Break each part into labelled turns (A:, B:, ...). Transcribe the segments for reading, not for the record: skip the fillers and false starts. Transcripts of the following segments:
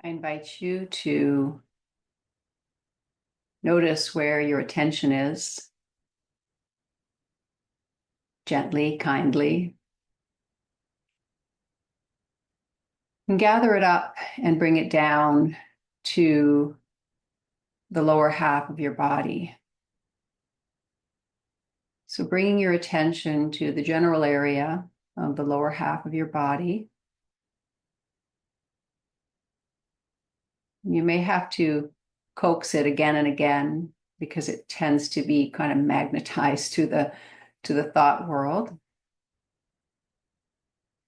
A: I invite you to notice where your attention is, gently, kindly, and gather it up and bring it down to the lower half of your body. So bringing your attention to the general area of the lower half of your body. You may have to coax it again and again because it tends to be kind of magnetized to the thought world.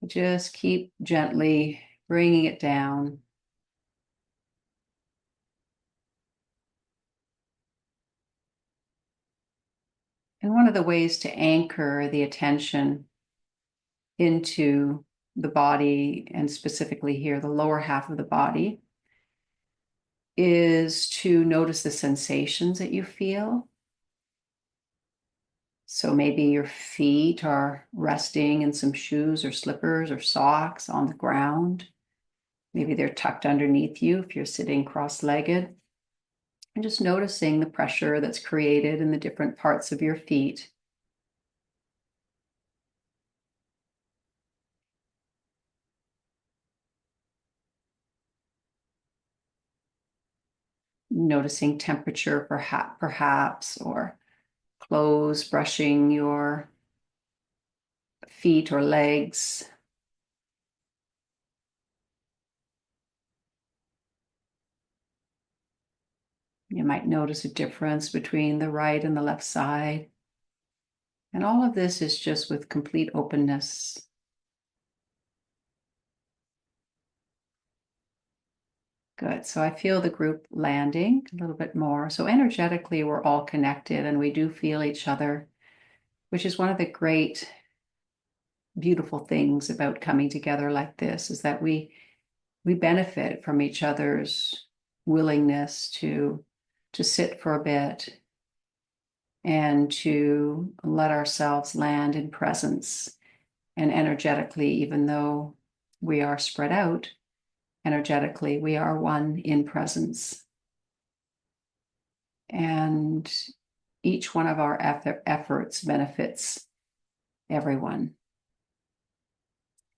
A: Just keep gently bringing it down. And one of the ways to anchor the attention into the body, and specifically here, the lower half of the body, is to notice the sensations that you feel. So maybe your feet are resting in some shoes or slippers or socks on the ground. Maybe they're tucked underneath you if you're sitting cross-legged. And just noticing the pressure that's created in the different parts of your feet. Noticing temperature perhaps, or clothes brushing your feet or legs. You might notice a difference between the right and the left side. And all of this is just with complete openness. Good. So I feel the group landing a little bit more. So energetically, we're all connected and we do feel each other, which is one of the great, beautiful things about coming together like this, is that we benefit from each other's willingness to sit for a bit and to let ourselves land in presence. And energetically, even though we are spread out, energetically, we are one in presence. And each one of our efforts benefits everyone,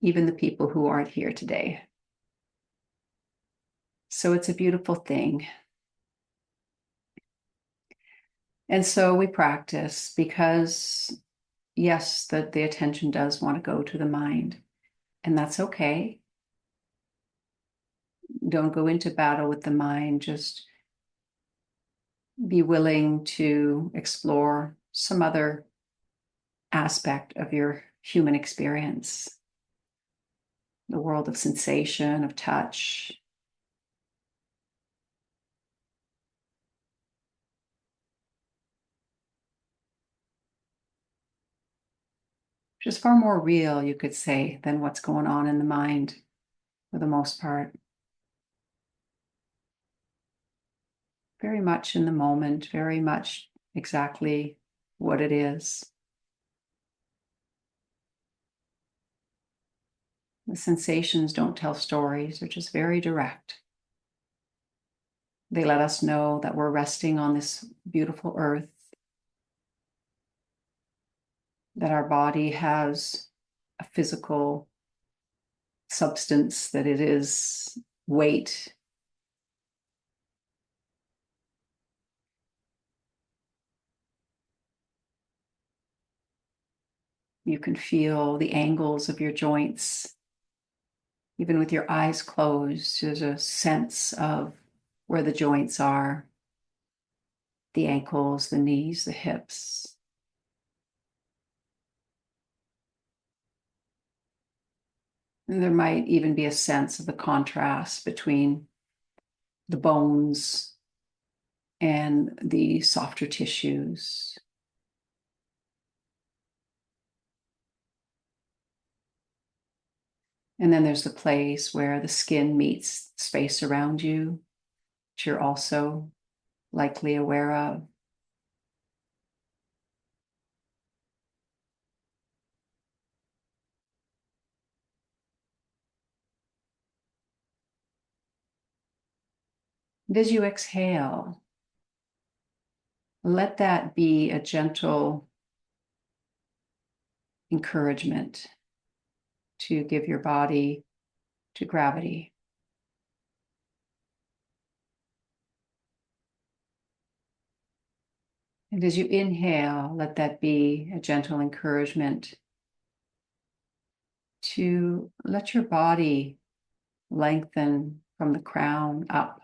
A: even the people who aren't here today. So it's a beautiful thing. And so we practice because, yes, the attention does want to go to the mind, and that's okay. Don't go into battle with the mind. Just be willing to explore some other aspect of your human experience, the world of sensation, of touch. Which is far more real, you could say, than what's going on in the mind for the most part. Very much in the moment, very much exactly what it is. The sensations don't tell stories, they're just very direct. They let us know that we're resting on this beautiful earth, that our body has a physical substance, that it is weight. You can feel the angles of your joints. Even with your eyes closed, there's a sense of where the joints are, the ankles, the knees, the hips. And there might even be a sense of the contrast between the bones and the softer tissues. And then there's the place where the skin meets space around you, which you're also likely aware of. And as you exhale, let that be a gentle encouragement to give your body to gravity. And as you inhale, let that be a gentle encouragement to let your body lengthen from the crown up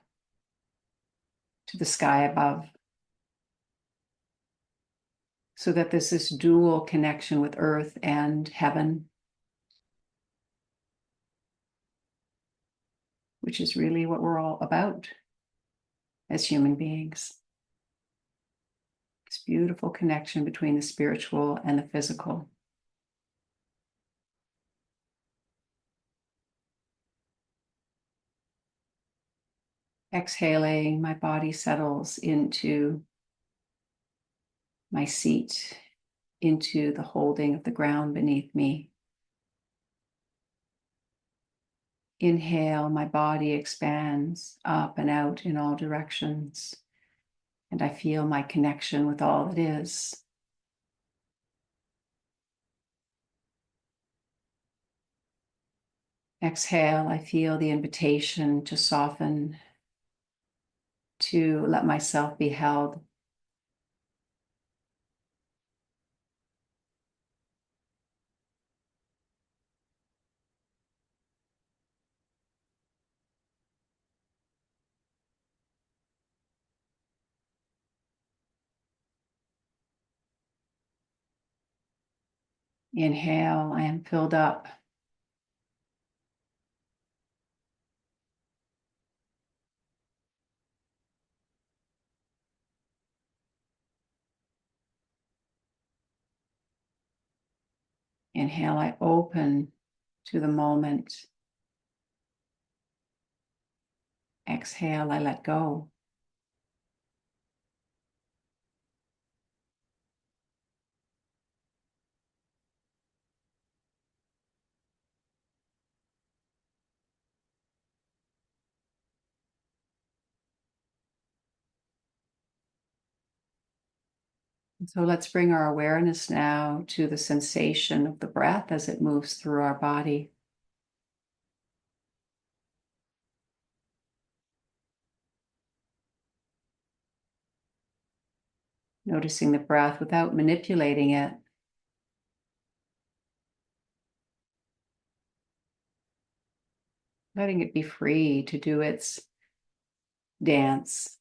A: to the sky above, so that there's this dual connection with earth and heaven, which is really what we're all about as human beings. This beautiful connection between the spiritual and the physical. Exhaling, my body settles into my seat, into the holding of the ground beneath me. Inhale, my body expands up and out in all directions, and I feel my connection with all that is. Exhale, I feel the invitation to soften, to let myself be held. Inhale, I am filled up. Inhale, I open to the moment. Exhale, I let go. So let's bring our awareness now to the sensation of the breath as it moves through our body. Noticing the breath without manipulating it. Letting it be free to do its dance.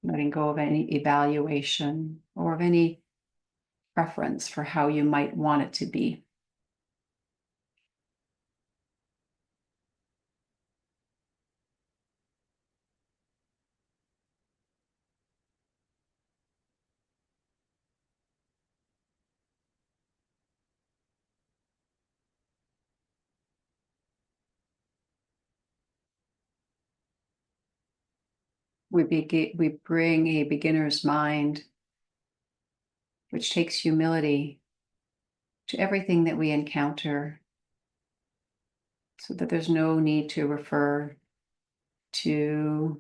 A: Letting go of any evaluation or of any preference for how you might want it to be. We bring a beginner's mind, which takes humility to everything that we encounter, so that there's no need to refer to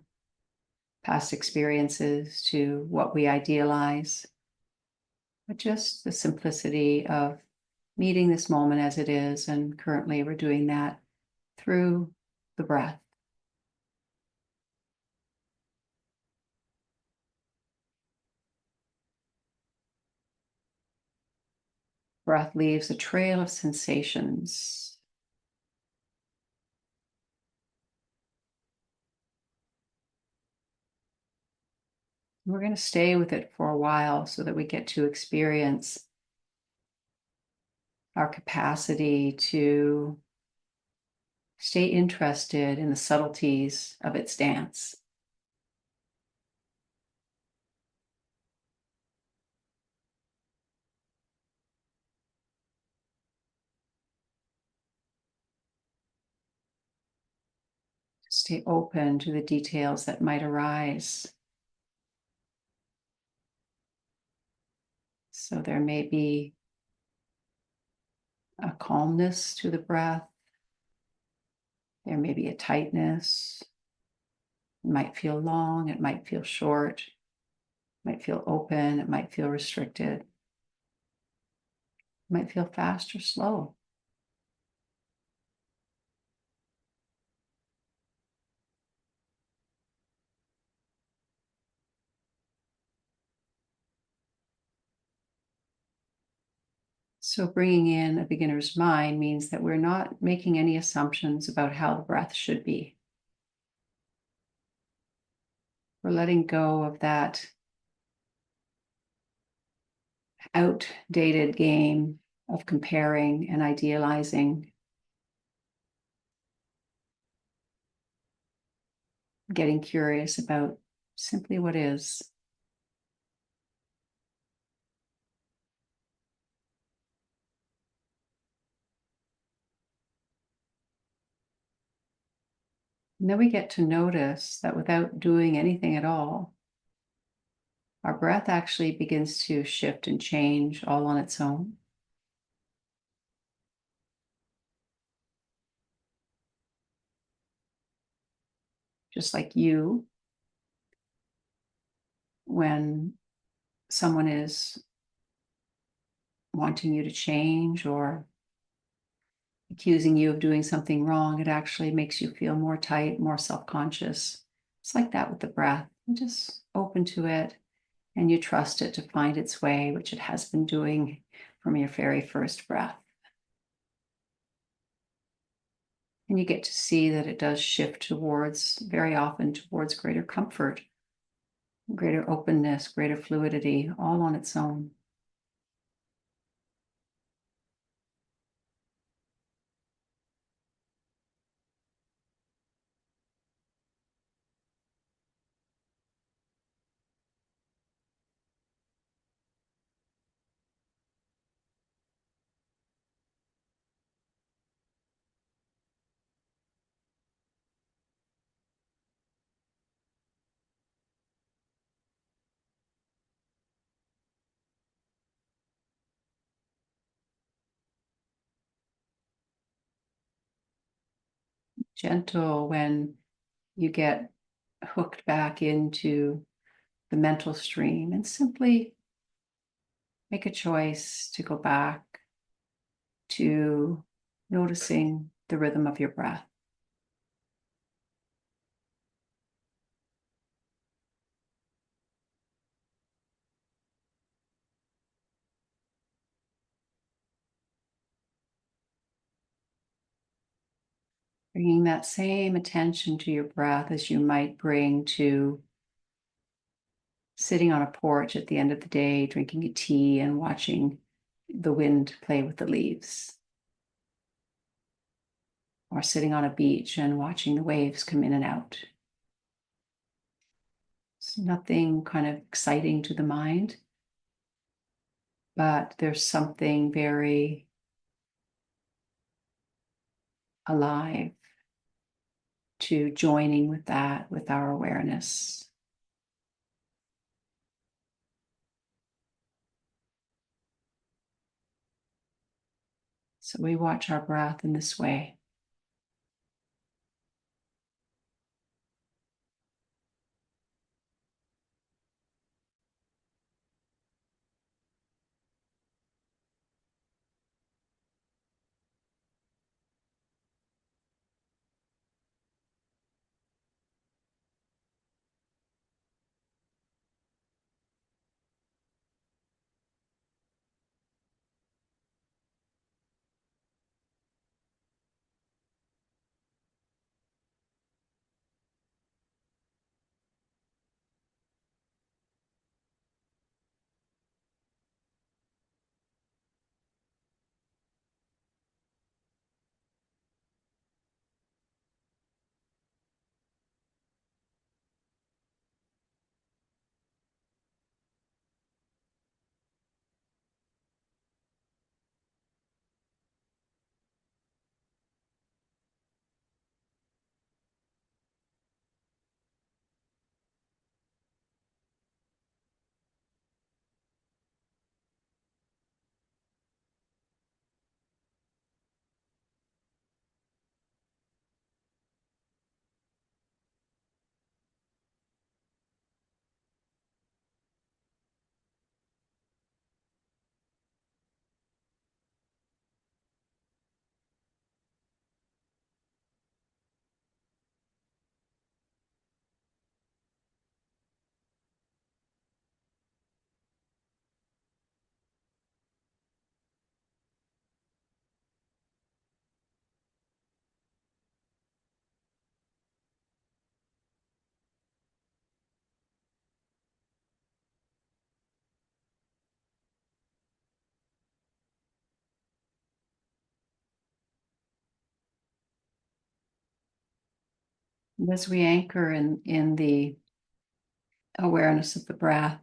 A: past experiences, to what we idealize, but just the simplicity of meeting this moment as it is. And currently we're doing that through the breath. Breath leaves a trail of sensations. We're going to stay with it for a while so that we get to experience our capacity to stay interested in the subtleties of its dance. Stay open to the details that might arise. So there may be a calmness to the breath, There may be a tightness. It might feel long, it might feel short, it might feel open, it might feel restricted, it might feel fast or slow. So bringing in a beginner's mind means that we're not making any assumptions about how the breath should be. We're letting go of that outdated game of comparing and idealizing, getting curious about simply what is. And then we get to notice that without doing anything at all, our breath actually begins to shift and change all on its own. Just like you, when someone is wanting you to change or accusing you of doing something wrong, it actually makes you feel more tight, more self-conscious. It's like that with the breath. You're just open to it and you trust it to find its way, which it has been doing from your very first breath. And you get to see that it does shift towards, very often towards greater comfort, greater openness, greater fluidity, all on its own. Gentle when you get hooked back into the mental stream, and simply make a choice to go back to noticing the rhythm of your breath. Bringing that same attention to your breath as you might bring to sitting on a porch at the end of the day, drinking a tea and watching the wind play with the leaves, or sitting on a beach and watching the waves come in and out. It's nothing kind of exciting to the mind, but there's something very alive to joining with that, with our awareness. So we watch our breath in this way. And as we anchor in the awareness of the breath,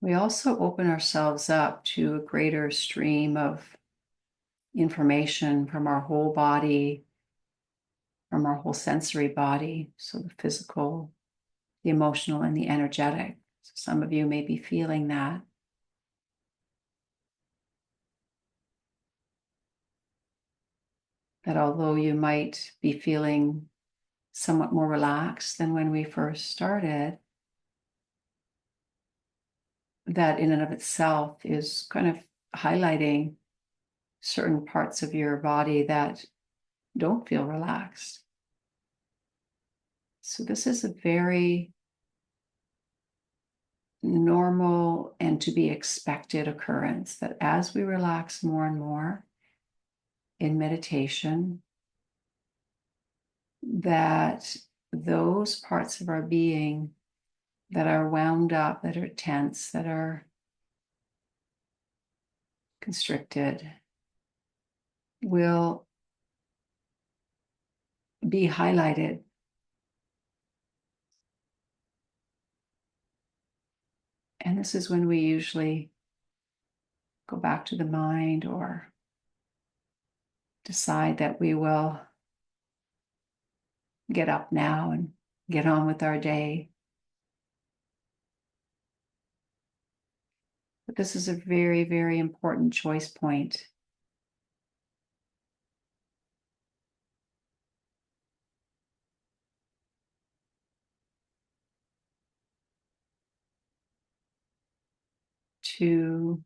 A: we also open ourselves up to a greater stream of information from our whole body, from our whole sensory body. So the physical, the emotional, and the energetic. So some of you may be feeling that. That although you might be feeling somewhat more relaxed than when we first started, that in and of itself is kind of highlighting certain parts of your body that don't feel relaxed. So this is a very normal and to be expected occurrence, that as we relax more and more in meditation, that those parts of our being that are wound up, that are tense, that are constricted, will be highlighted. And this is when we usually go back to the mind or decide that we will get up now and get on with our day. But this is a very, very important choice point. To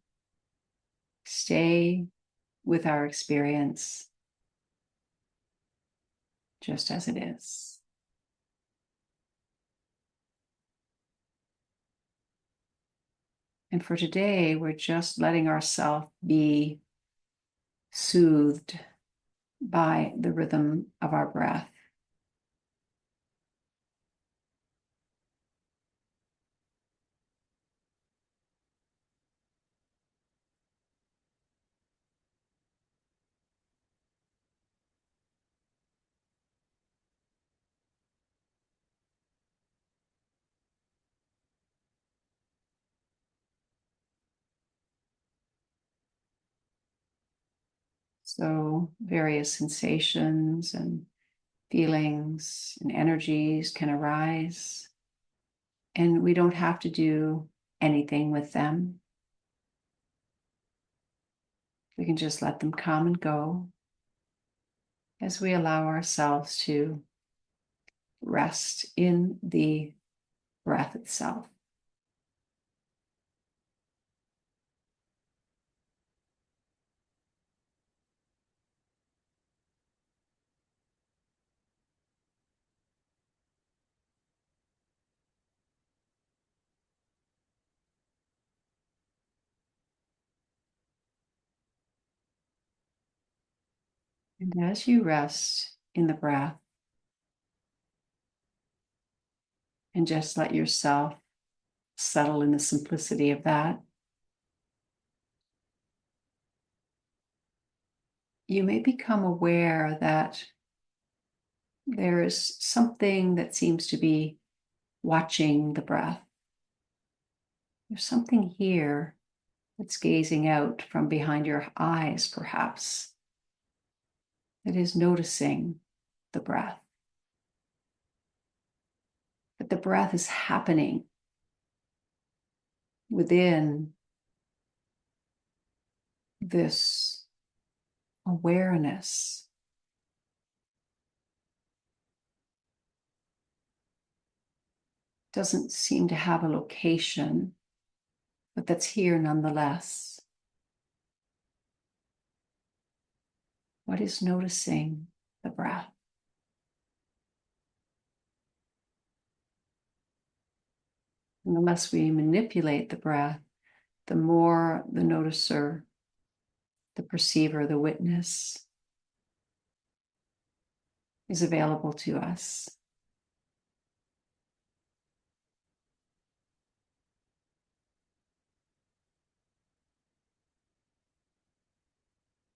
A: stay with our experience just as it is. And for today, we're just letting ourselves be soothed by the rhythm of our breath. So various sensations and feelings and energies can arise, and we don't have to do anything with them. We can just let them come and go as we allow ourselves to rest in the breath itself. And as you rest in the breath and just let yourself settle in the simplicity of that, you may become aware that there is something that seems to be watching the breath. There's something here that's gazing out from behind your eyes, perhaps, that is noticing the breath. That the breath is happening within this awareness. Doesn't seem to have a location, but that's here nonetheless. What is noticing the breath? And the less we manipulate the breath, the more the noticer, the perceiver, the witness is available to us.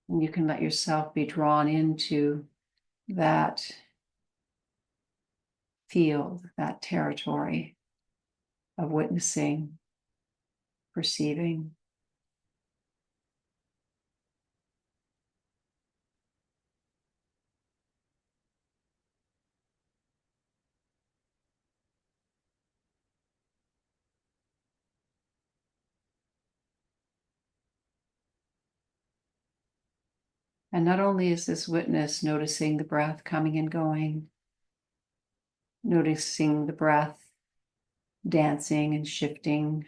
A: And you can let yourself be drawn into that field, that territory of witnessing, perceiving. And not only is this witness noticing the breath coming and going, noticing the breath dancing and shifting,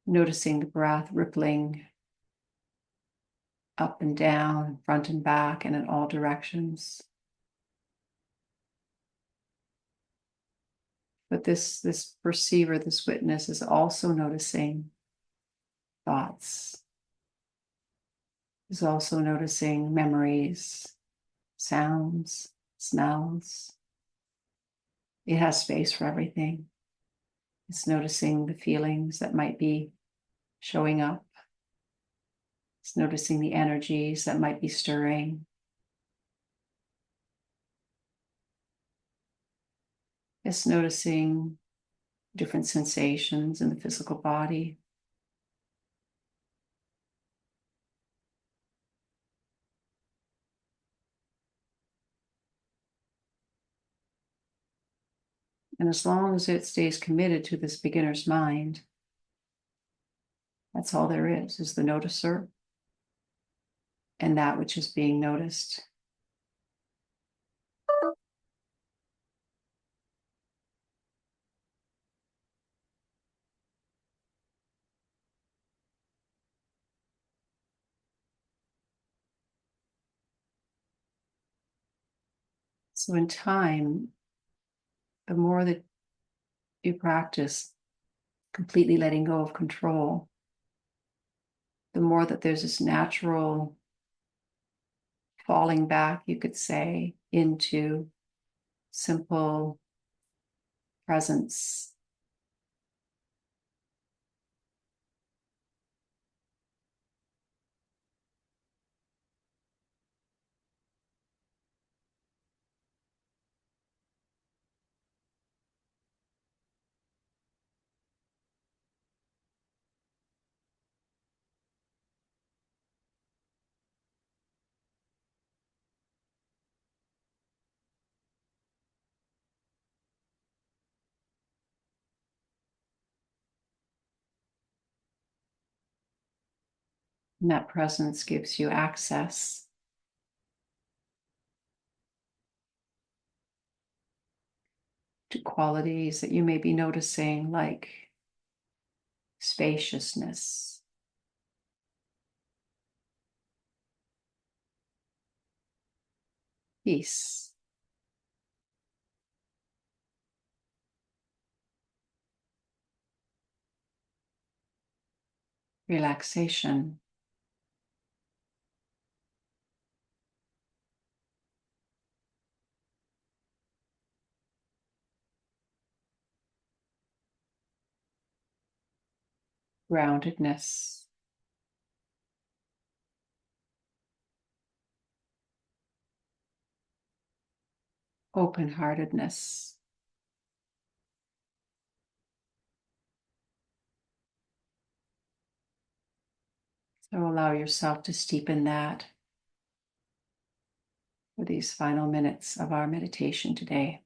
A: noticing the breath rippling up and down, front and back, and in all directions. But this perceiver, this witness, is also noticing thoughts, is also noticing memories, sounds, smells. It has space for everything. It's noticing the feelings that might be showing up. It's noticing the energies that might be stirring. It's noticing different sensations in the physical body. And as long as it stays committed to this beginner's mind, that's all there is the noticer and that which is being noticed. So in time, the more that you practice completely letting go of control, the more that there's this natural falling back, you could say, into simple presence. And that presence gives you access to qualities that you may be noticing, like spaciousness, peace, relaxation, groundedness, open-heartedness. So allow yourself to steepen that for these final minutes of our meditation today.